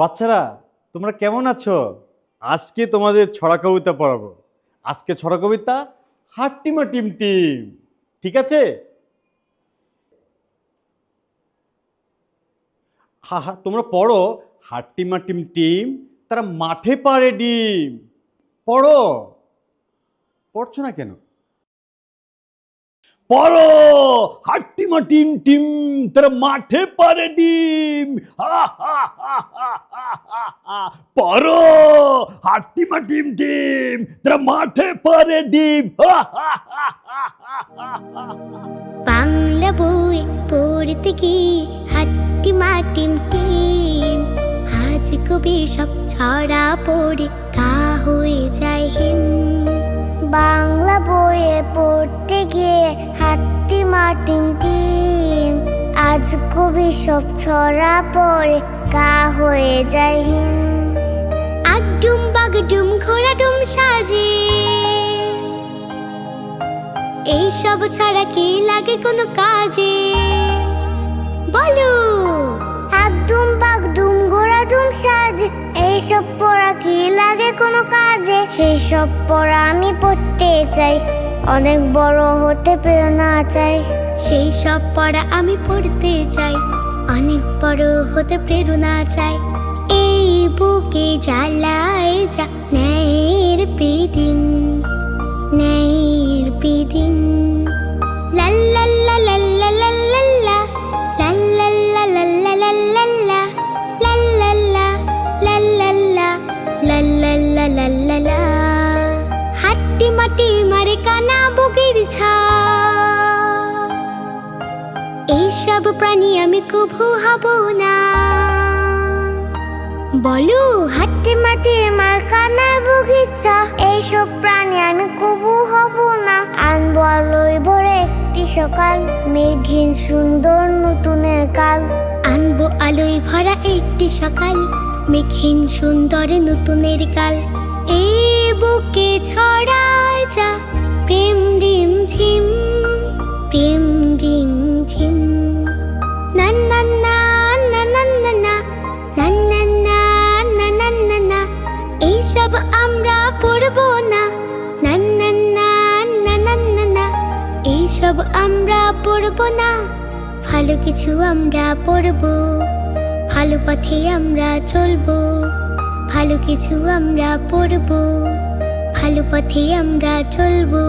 বাচ্চারা তোমরা কেমন আছো? আজকে তোমাদের ছড়া কবিতা পড়াবো। আজকে ছড়া কবিতা হাট্টিমা টিম টিম। ঠিক আছে? হা হা, তোমরা পড়ো। হাট্টিমা টিম টিম তারা মাঠে পাড়ে ডিম। পড়ো। পড়ছো না কেন? পড়ো। হাট্টিমা টিম টিম তারা মাঠে পাড়ে ডিম। পড়ো। হাট্টিমা টিম টিম তারা মাঠে পাড়ে ডিম। বাংলা বই পড়তে গিয়ে হাট্টিমা টিম টিম, আজ কবি সব ছড়া পড়ে কা হয়ে যায় হিম। বাংলা বইয়ে পড়তে গিয়ে হাট্টিমা টিম টিম, আজ কবি সব ছড়া পড়ে কা হয়ে যায় হিম। আগডুম বাগডুম ঘোড়াডুম সাজে, এইসব ছাড়া কি লাগে কোনো কাজে? বলো। একদম বাগদুম ঘোড়াদুম সাজে, এইসব পড়া কি লাগে কোনো কাজে? সেই সব পড়া আমি পড়তে চাই, অনেক বড় হতে প্রেরণা চাই। সেই সব পড়া আমি পড়তে চাই, অনেক বড় হতে প্রেরণা চাই। এই বুকে জ্বালায় যা ন্যায়ের পিদিম, ন্যায়ের পিদিম। লাল্লাল্লা লাল্লা লাল্লাল্লা, লাল্লাল্লা লাল্লা লাল্লাল্লা, লাল্লাল্লা লাল্লাল্লা, লাল্লাল্লা লাল্লাল্লা। হাট্টিমা টিমারে কানা বুকের ছা, এইসব প্রাণী আমি কভু হব না। বলো। হাট্টিমা টিমার কানার বগিচা, এইসব প্রাণী আমি কবু হব না। আনবো আলোয় ভরে একটি সকাল, মেঘহীন সুন্দর নতুনের কাল। আনবো আলোয় ভরা একটি সকাল, মেঘহীন সুন্দর নতুনের কাল। এই বুকে ছড়ায় যা প্রেম রিম ঝিম, প্রেম রিম ঝিম। না না না না না না না, না না না না না না না, এইসব আমরা পড়বো না। না না না না না না না, এইসব আমরা পড়বো না। ভালো কিছু আমরা পড়বো, ভালো পথে আমরা চলবো। ভালো কিছু আমরা পড়বো, ভালো পথে আমরা চলবো।